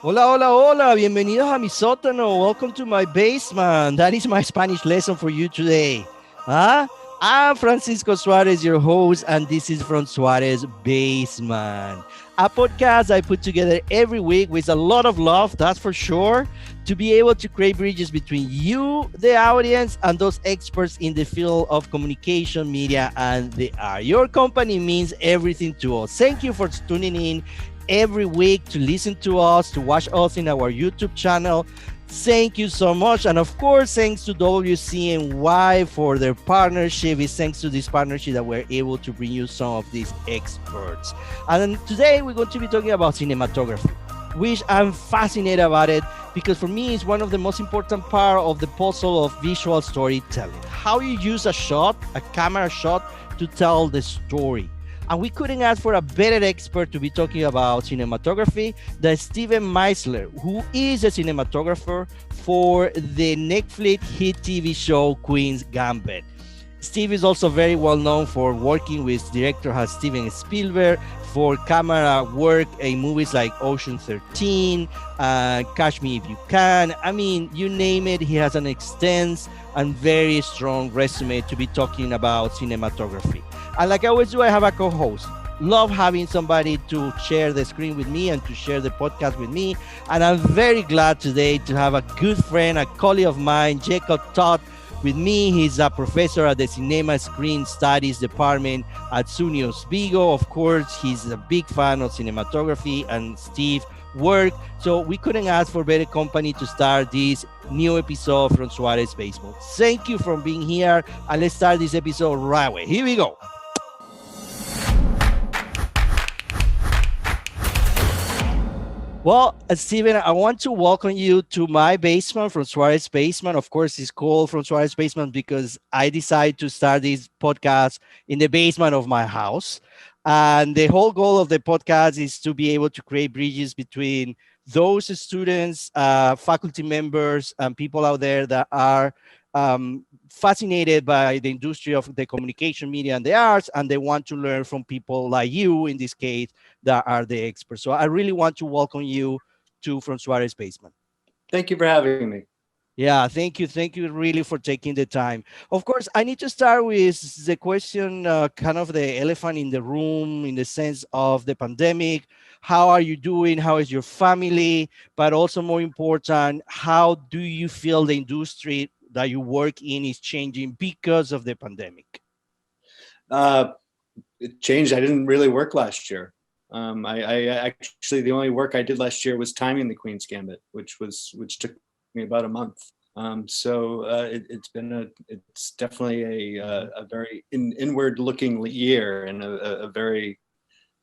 Hola, hola, hola. Bienvenidos a mi sótano. Welcome to my basement. That is my Spanish lesson for you today. Huh? I'm Francisco Suarez, your host, and this is From Suarez Basement, a podcast I put together every week with a lot of love, that's for sure, to be able to create bridges between you, the audience, and those experts in the field of communication, media, and the art. Your company means everything to us. Thank you for tuning in every week to listen to us, to watch us in our YouTube channel. Thank you so much. And of course, thanks to WCNY for their partnership. It's thanks to this partnership that we're able to bring you some of these experts. And today we're going to be talking about cinematography, which I'm fascinated about it because for me, it's one of the most important part of the puzzle of visual storytelling. How you use a shot, a camera shot, to tell the story. And we couldn't ask for a better expert to be talking about cinematography than Steven Meizler, who is a cinematographer for the Netflix hit TV show Queen Gambit. Steve is also very well known for working with director Steven Spielberg for camera work in movies like Ocean 13, Catch Me If You Can. I mean, you name it, he has an extensive and very strong resume to be talking about cinematography. And like I always do, I have a co-host. Love having somebody to share the screen with me and to share the podcast with me. And I'm very glad today to have a good friend, a colleague of mine, Jacob Todd, with me. He's a professor at the Cinema Screen Studies Department at SUNY Oswego. Of course, he's a big fan of cinematography and Steve's work. So we couldn't ask for better company to start this new episode from Suarez Baseball. Thank you for being here. And let's start this episode right away. Here we go. Well, Steven, I want to welcome you to my basement from Suarez Basement. Of course, it's called from Suarez Basement because I decided to start this podcast in the basement of my house. And the whole goal of the podcast is to be able to create bridges between those students, faculty members, and people out there that are fascinated by the industry of the communication, media, and the arts, and they want to learn from people like you, in this case, that are the experts. So I really want to welcome you to From Suarez Basement. Thank you for having me. Yeah, thank you. Thank you really for taking the time. Of course, I need to start with the question, kind of the elephant in the room in the sense of the pandemic. How are you doing? How is your family? But also more important, how do you feel the industry that you work in is changing because of the pandemic? Uh, it changed. I didn't really work last year. I actually the only work I did last year was timing the Queen's Gambit, which took me about a month. It's definitely a very inward looking year and a very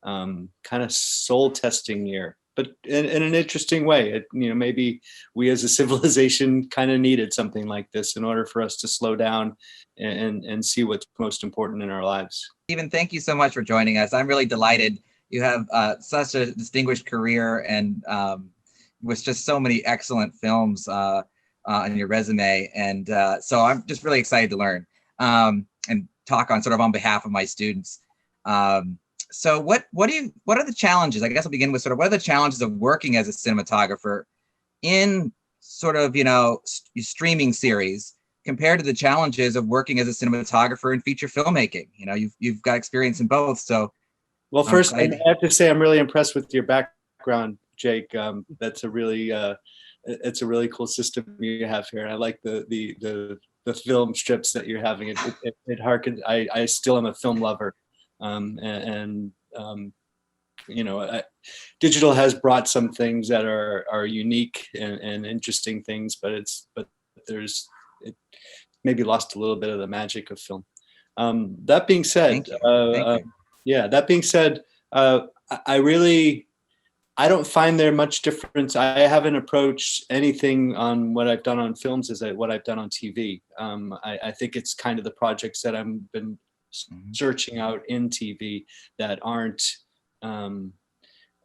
kind of soul testing year, but in an interesting way. Maybe we as a civilization kind of needed something like this in order for us to slow down and see what's most important in our lives. Steven, thank you so much for joining us. I'm really delighted. You have such a distinguished career and with just so many excellent films on your resume. And so I'm just really excited to learn and talk on sort of on behalf of my students. So what are the challenges? I guess I'll begin with sort of what are the challenges of working as a cinematographer in sort of, streaming series compared to the challenges of working as a cinematographer in feature filmmaking? You've got experience in both. So, well, first I have to say I'm really impressed with your background, Jake. That's it's a really cool system you have here. I like the film strips that you're having. It harkens. I still am a film lover. Digital has brought some things that are unique and interesting things, but it maybe lost a little bit of the magic of film. That being said, I don't find there much difference. I haven't approached anything on what I've done on films as what I've done on TV. I think it's kind of the projects that I've been searching out in TV that aren't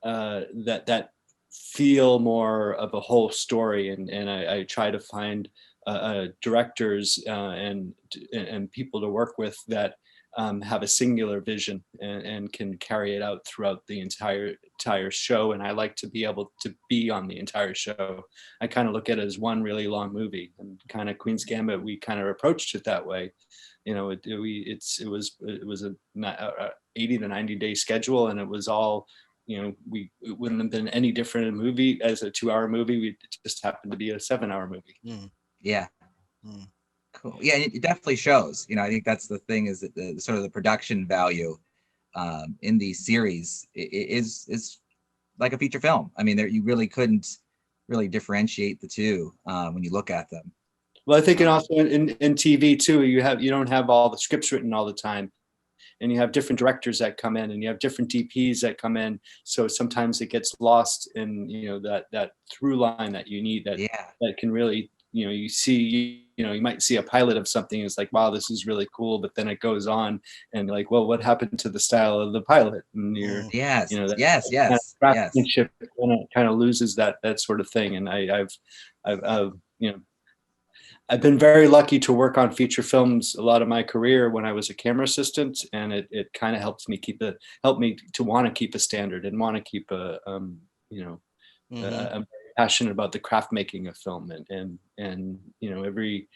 that feel more of a whole story, and I try to find directors and people to work with that have a singular vision and can carry it out throughout the entire show. And I like to be able to be on the entire show. I kind of look at it as one really long movie, and kind of Queen's Gambit, we kind of approached it that way. You know, it was a 80 to 90 day schedule, and it was all, you know, it wouldn't have been any different in a movie as a 2-hour movie. It just happened to be a 7-hour movie. Yeah. Cool. Yeah, it definitely shows. You know, I think that's the thing, is that the sort of the production value in these series is like a feature film. I mean, there, you really couldn't really differentiate the two when you look at them. Well, I think, and also in TV too, you don't have all the scripts written all the time, and you have different directors that come in, and you have different DPs that come in. So sometimes it gets lost in, you know, that through line that you need, that can really, you know, you might see a pilot of something, it's like, wow, this is really cool, but then it goes on and like, well, what happened to the style of the pilot? And you're, yes, you know, that yes, kind of craftsmanship kind of loses that sort of thing. And I've you know, I've been very lucky to work on feature films a lot of my career when I was a camera assistant, and it kind of helped me to want to keep a standard and want to keep a you know, I'm very passionate about the craft making of film, and you know, every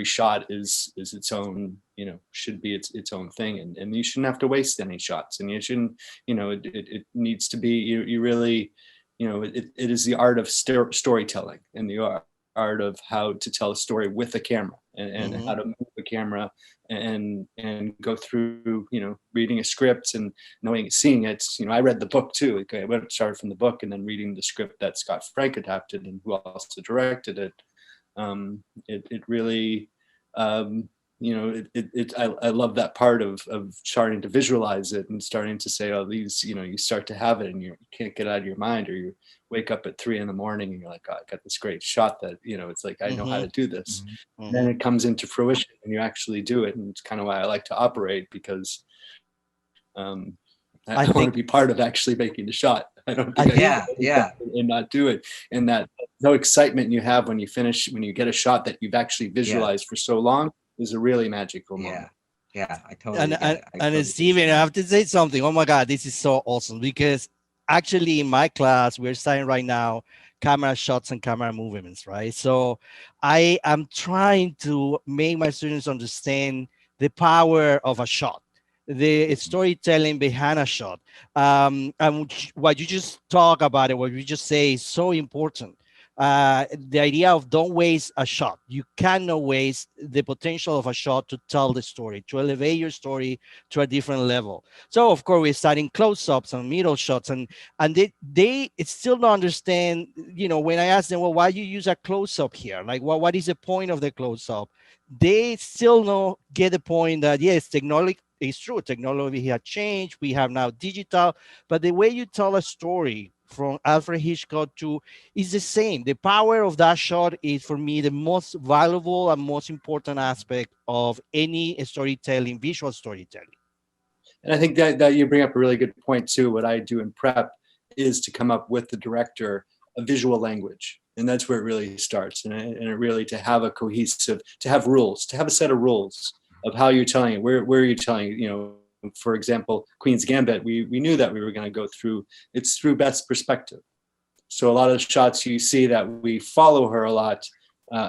shot is its own, you know, should be its own thing, and you shouldn't have to waste any shots, and you shouldn't, you know, it needs to be, you really, you know, it is the art of storytelling, and the art of how to tell a story with a camera, and how to move a camera, and go through, you know, reading a script and seeing it. You know, I read the book too. Okay, I started from the book and then reading the script that Scott Frank adapted and who also directed it. It really, you know, I love that part of starting to visualize it and starting to say, oh, these, you know, you start to have it and you can't get out of your mind, or you wake up at 3 a.m. and you're like, oh, I got this great shot that, you know, it's like, I know how to do this. Then it comes into fruition and you actually do it. And it's kind of why I like to operate, because I want to be part of actually making the shot. I don't think and not do it. And that no excitement you have when you finish, when you get a shot that you've actually visualized for so long, is a really magical moment. Yeah, I totally get it. And Steven, I have to say something. Oh my God, this is so awesome, because actually in my class, we're studying right now camera shots and camera movements, right? So I am trying to make my students understand the power of a shot, the storytelling behind a shot. And what you just talk about it, what you just say is so important. The idea of don't waste a shot. You cannot waste the potential of a shot to tell the story, to elevate your story to a different level. So of course we're starting close-ups and middle shots, and they still don't understand. You know, when I ask them, well, why do you use a close-up here? Like, what is the point of the close-up? They still don't get the point that yes, technology is true. Technology has changed. We have now digital, but the way you tell a story from Alfred Hitchcock to is the same. The power of that shot is, for me, the most valuable and most important aspect of any storytelling, visual storytelling. And I think that you bring up a really good point too. What I do in prep is to come up with the director a visual language, and that's where it really starts. And it really, to have a cohesive, to have rules, to have a set of rules of how you're telling it. Where are you telling it? You know, for example, Queen's Gambit, we knew that we were going to go through, it's through Beth's perspective. So a lot of the shots you see that we follow her a lot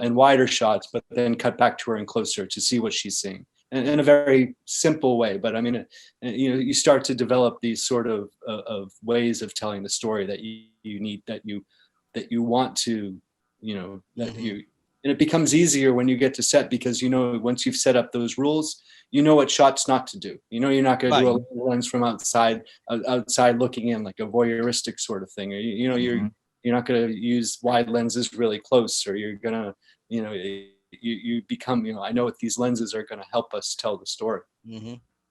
in wider shots, but then cut back to her and closer to see what she's seeing in a very simple way. But I mean, you know, you start to develop these sort of ways of telling the story that you need, that you want to, you know, that you, and it becomes easier when you get to set, because, you know, once you've set up those rules, you know what shots not to do. You know, you're not going to do a lens from outside looking in, like a voyeuristic sort of thing. Or, you know, you're not going to use wide lenses really close, or you're going to, you know, you become, you know, I know what these lenses are going to help us tell the story.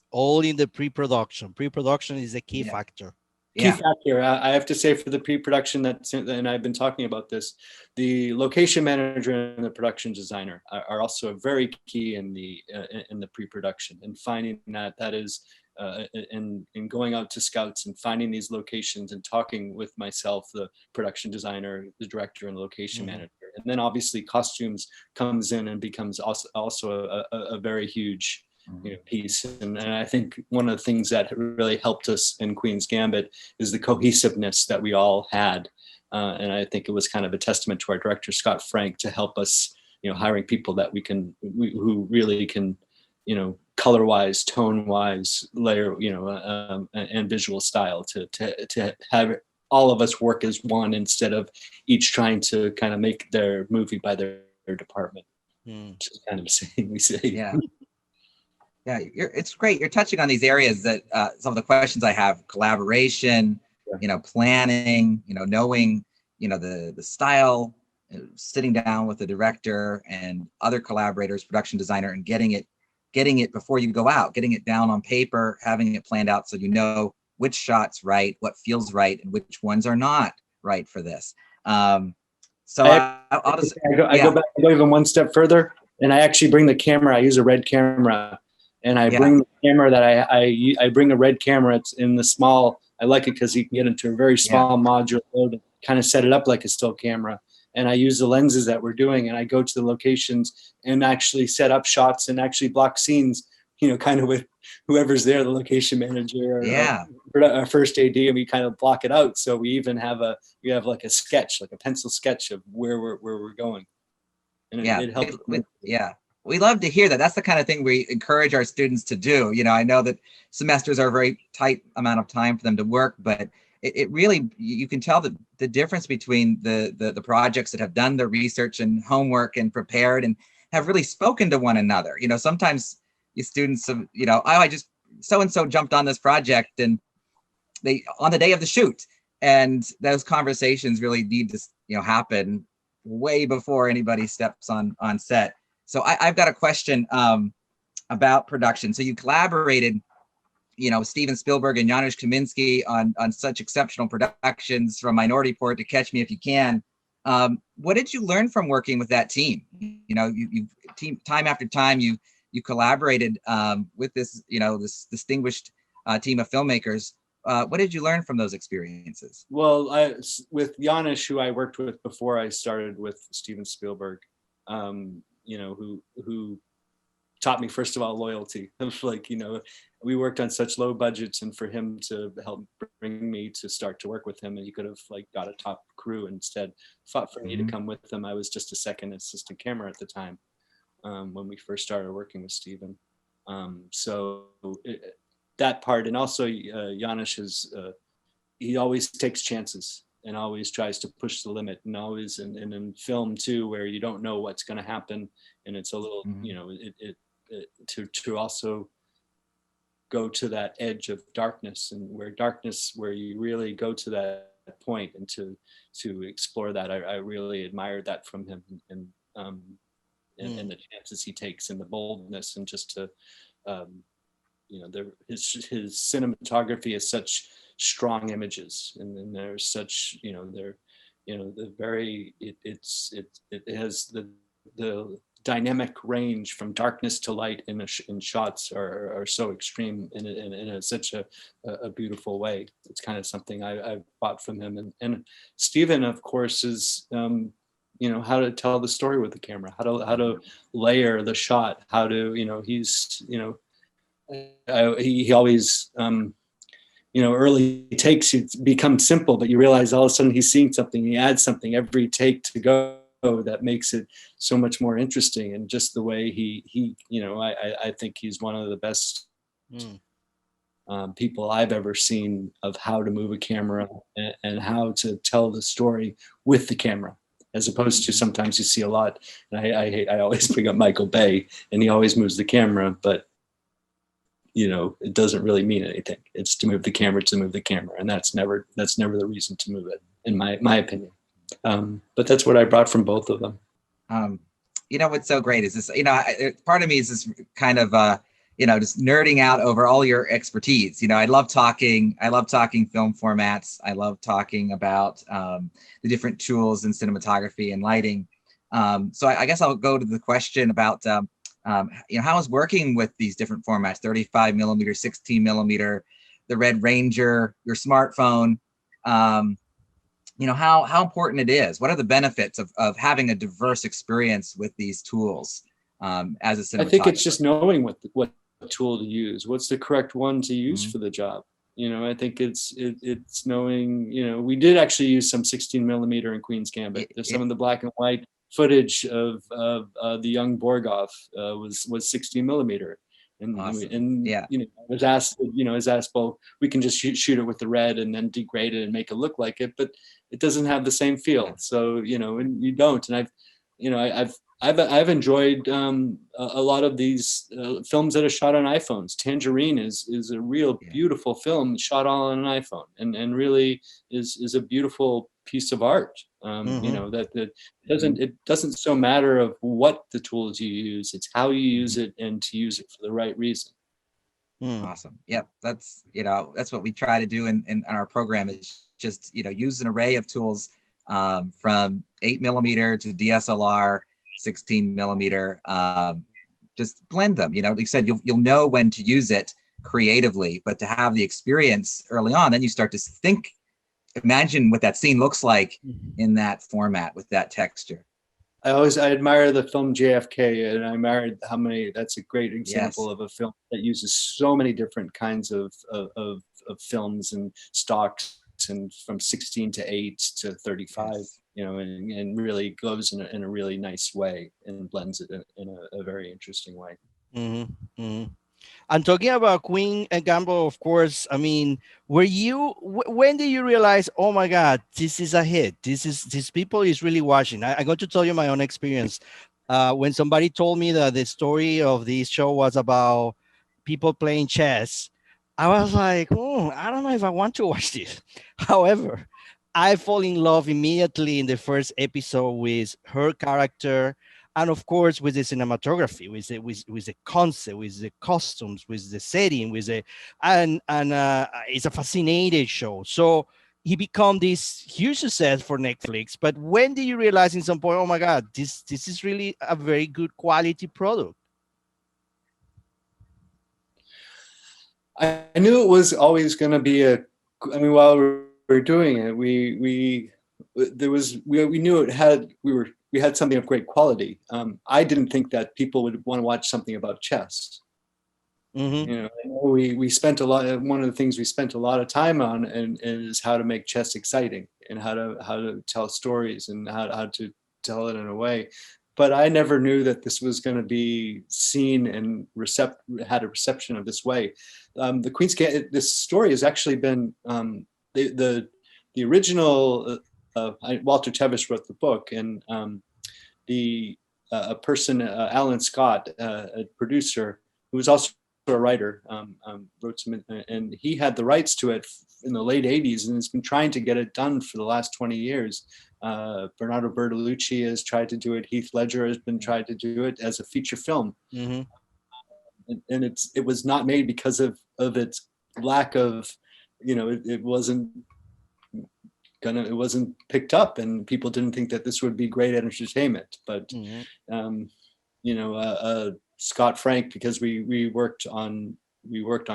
All in the pre-production. Pre-production is a key factor. Key factor. I have to say, for the pre-production, and I've been talking about this, the location manager and the production designer are also very key in the pre-production, and finding that is in going out to scouts and finding these locations and talking with myself, the production designer, the director, and the location manager. And then obviously costumes comes in and becomes also a very huge piece. And I think one of the things that really helped us in Queen's Gambit is the cohesiveness that we all had. And I think it was kind of a testament to our director, Scott Frank, to help us, hiring people that who really can, color wise, tone wise, layer, and visual style to have all of us work as one instead of each trying to kind of make their movie by their department. Which is kind of saying we say. Yeah. Yeah, it's great. You're touching on these areas that some of the questions I have: collaboration, planning, knowing, the style, sitting down with the director and other collaborators, production designer, and getting it before you go out, getting it down on paper, having it planned out so you know which shot's right, what feels right, and which ones are not right for this. I go even one step further, and I actually bring the camera. I use a red camera. And I bring the camera that I bring a red camera. It's in the small. I like it because you can get into a very small modular load and kind of set it up like a still camera. And I use the lenses that we're doing, and I go to the locations and actually set up shots and actually block scenes. Kind of with whoever's there, the location manager or our first AD, and we kind of block it out. So we even have like a sketch, like a pencil sketch of where we're going. And it helps. We love to hear that. That's the kind of thing we encourage our students to do. I know that semesters are a very tight amount of time for them to work, but it really, you can tell the difference between the projects that have done the research and homework and prepared and have really spoken to one another. Sometimes you students have, I just so-and-so jumped on this project and they on the day of the shoot, and those conversations really need to happen way before anybody steps on set. So I've got a question about production. So you collaborated, with Steven Spielberg and Janusz Kaminski on such exceptional productions, from Minority Report to Catch Me If You Can. What did you learn from working with that team? You time after time you collaborated with this this distinguished team of filmmakers. What did you learn from those experiences? Well, with Janusz, who I worked with before I started with Steven Spielberg. Who taught me, first of all, loyalty. We worked on such low budgets, and for him to help bring me to start to work with him, and he could have got a top crew instead, fought for me to come with him. I was just a second assistant camera at the time when we first started working with Steven. That part, and also Janusz he always takes chances and always tries to push the limit, and always in film too, where you don't know what's going to happen, and it's a little to also go to that edge of darkness, and where you really go to that point and to explore that. I really admired that from him, and the chances he takes and the boldness, and just to his cinematography is such strong images, and there's such the very it has the dynamic range from darkness to light in shots are so extreme in such a beautiful way. It's kind of something I've bought from him, and Steven, of course, is how to tell the story with the camera, how to layer the shot, how to he's he always early takes become simple, but you realize all of a sudden he's seeing something, he adds something every take to go that makes it so much more interesting. And just the way I think he's one of the best people I've ever seen of how to move a camera and how to tell the story with the camera, as opposed to sometimes you see a lot, and I always bring up Michael Bay, and he always moves the camera, but it doesn't really mean anything. It's to move the camera, and that's never the reason to move it, in my opinion. But that's what I brought from both of them. What's so great is this, part of me is this kind of, just nerding out over all your expertise. I love talking film formats. I love talking about the different tools in cinematography and lighting. So I guess I'll go to the question about, how is working with these different formats, 35 millimeter, 16 millimeter, the Red Ranger, your smartphone, how important it is. What are the benefits of having a diverse experience with these tools as a cinematographer? I think it's just knowing what tool to use, what's the correct one to use Mhm. for the job. I think it's knowing, we did actually use some 16 millimeter in Queen's Gambit. There's some of the black and white footage of the young Borgoff was 16 millimeter. Awesome. And Yeah. I was asked, well, we can just shoot it with the red and then degrade it and make it look like it, but it doesn't have the same feel. So, and you don't. And I've enjoyed a lot of these films that are shot on iPhones. Tangerine is a real beautiful film shot all on an iPhone, and really is a beautiful piece of art. That it doesn't so matter of what the tools you use; it's how you use it and to use it for the right reason. Awesome. Yep. That's what we try to do in our program, is just, use an array of tools, from 8mm to DSLR, 16mm, just blend them. Like you said, you'll know when to use it creatively, but to have the experience early on, then you start to imagine what that scene looks like in that format with that texture. I admire the film JFK, and I admired that's a great example Yes. of a film that uses so many different kinds of films and stocks, and from 16 to 8 to 35, Yes. and really goes in a really nice way and blends it in a very interesting way. And talking about Queen and Gambit, of course, I mean, when did you realize, oh my God, this is a hit? This people is really watching. I'm going to tell you my own experience. When somebody told me that the story of this show was about people playing chess, I was like, I don't know if I want to watch this. However, I fall in love immediately in the first episode with her character, and of course with the cinematography, with the concept, with the costumes, with the setting, with the and it's a fascinating show. So he become this huge success for Netflix. But when did you realize in some point, oh my God, this is really a very good quality product? I knew it was always going to be while we were doing it, we knew we had something of great quality. I didn't think that people would want to watch something about chess. We spent a lot. One of the things we spent a lot of time on and is how to make chess exciting, and how to tell stories, and how to tell it in a way. But I never knew that this was going to be seen and had a reception of this way. The Queen's Gambit, this story has actually been the original. Walter Tevis wrote the book, and a person, Alan Scott, a producer who was also a writer, wrote some, and he had the rights to it in the late 80s, and has been trying to get it done for the last 20 years. Bernardo Bertolucci has tried to do it. Heath Ledger has been tried to do it as a feature film. And it was not made because of its lack of, it wasn't picked up, and people didn't think that this would be great entertainment. But Scott Frank, because we worked on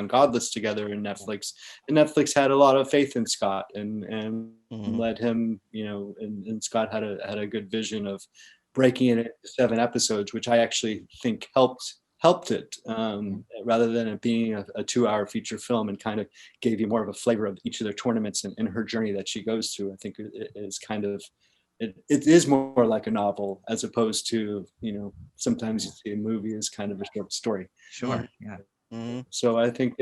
Godless together in Netflix, and Netflix had a lot of faith in Scott and let him, and Scott had a good vision of breaking it into 7 episodes, which I actually think helped it, rather than it being a 2-hour feature film, and kind of gave you more of a flavor of each of their tournaments and her journey that she goes through. I think it is kind of, it is more like a novel, as opposed to, sometimes you see a movie as kind of a short story. Sure. Yeah. So I think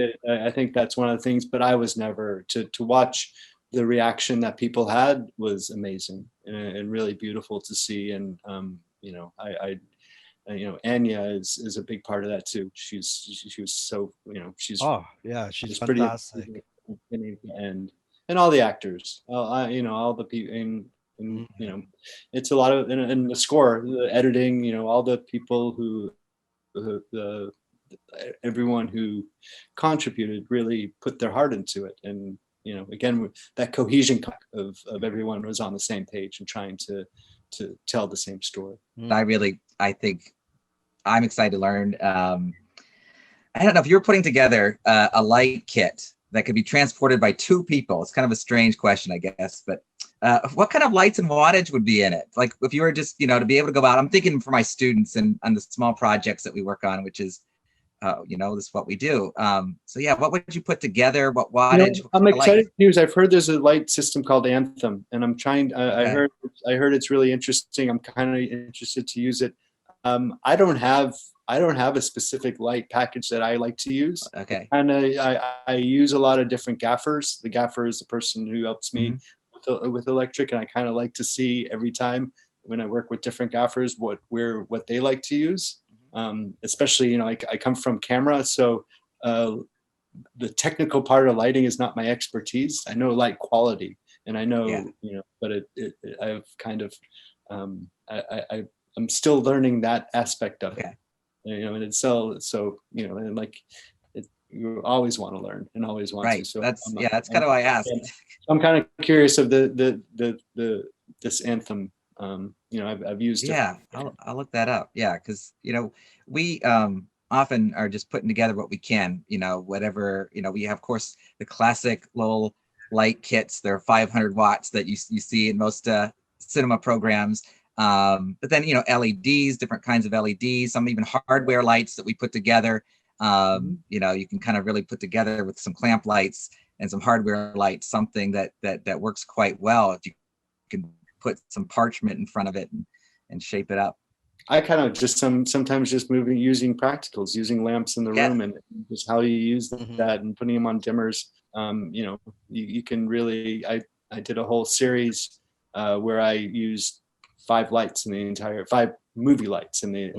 that's one of the things, but I was never to watch the reaction that people had was amazing and really beautiful to see. And, Anya is a big part of that too. She was so, she's fantastic. Pretty and all the actors, all the people, and it's a lot of, and the score, the editing, all the people everyone who contributed really put their heart into it. And again, that cohesion of everyone was on the same page and trying to tell the same story. I think I'm excited to learn. I don't know if you're putting together a light kit that could be transported by 2 people. It's kind of a strange question, I guess, but what kind of lights and wattage would be in it? Like if you were just, to be able to go out, I'm thinking for my students and on the small projects that we work on, which is this is what we do. So yeah, what would you put together? What You know, wattage? What I'm kind of light? excited to use. I've heard there's a light system called Anthem, and I'm trying. Okay. I heard it's really interesting. I'm kind of interested to use it. I don't have a specific light package that I like to use. Okay. And I use a lot of different gaffers. The gaffer is the person who helps me with electric, and I kind of like to see every time when I work with different gaffers what they like to use. Especially, I come from camera, so the technical part of lighting is not my expertise. I know light quality, and I know, but I've kind of, I'm still learning that aspect of it. And it's so, and like, you always want to learn and always want to. So that's kind of why I asked. I'm kind of curious of this Anthem. I've used it. I'll look that up. Because we often are just putting together what we can, whatever, we have, of course, the classic low light kits. They're 500 watts that you see in most cinema programs. But then, LEDs, different kinds of LEDs, some even hardware lights that we put together. You can kind of really put together with some clamp lights and some hardware lights, something that works quite well if you can put some parchment in front of it and shape it up. I kind of just sometimes just using practicals, using lamps in the room, and just how you use that and putting them on dimmers. You can really, I did a whole series where I used 5 lights in the entire 5 movie lights in the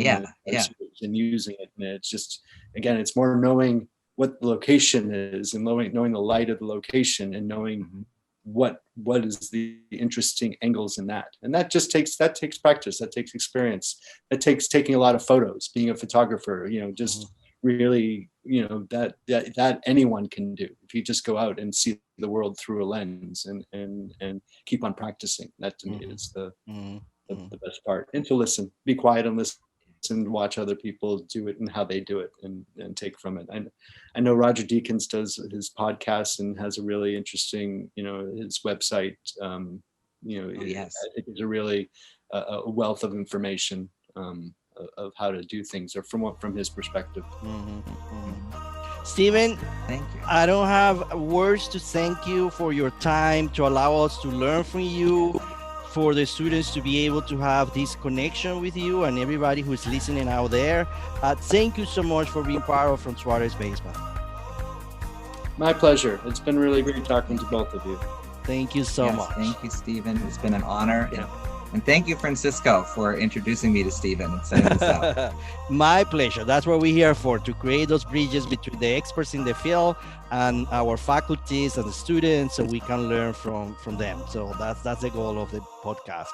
series, and using it. And it's just, again, it's more knowing what the location is and knowing the light of the location and knowing what is the interesting angles in that. And that takes practice, that takes experience, that takes taking a lot of photos, being a photographer, just really, that anyone can do if you just go out and see the world through a lens and keep on practicing. That to me is the best part. And to listen, be quiet and listen, watch other people do it and how they do it and take from it. I know Roger Deakins does his podcast and has a really interesting, his website, I think is a really a wealth of information of how to do things, or from his perspective. Steven, thank you. I don't have words to thank you for your time, to allow us to learn from you, for the students to be able to have this connection with you and everybody who's listening out there. Thank you so much for being part of From Suarez Basement. My pleasure. It's been really great talking to both of you. Thank you so much. Thank you, Steven. It's been an honor. And thank you, Francisco, for introducing me to Steven and setting this up. My pleasure. That's what we're here for, to create those bridges between the experts in the field and our faculties and the students, so we can learn from them. So that's the goal of the podcast.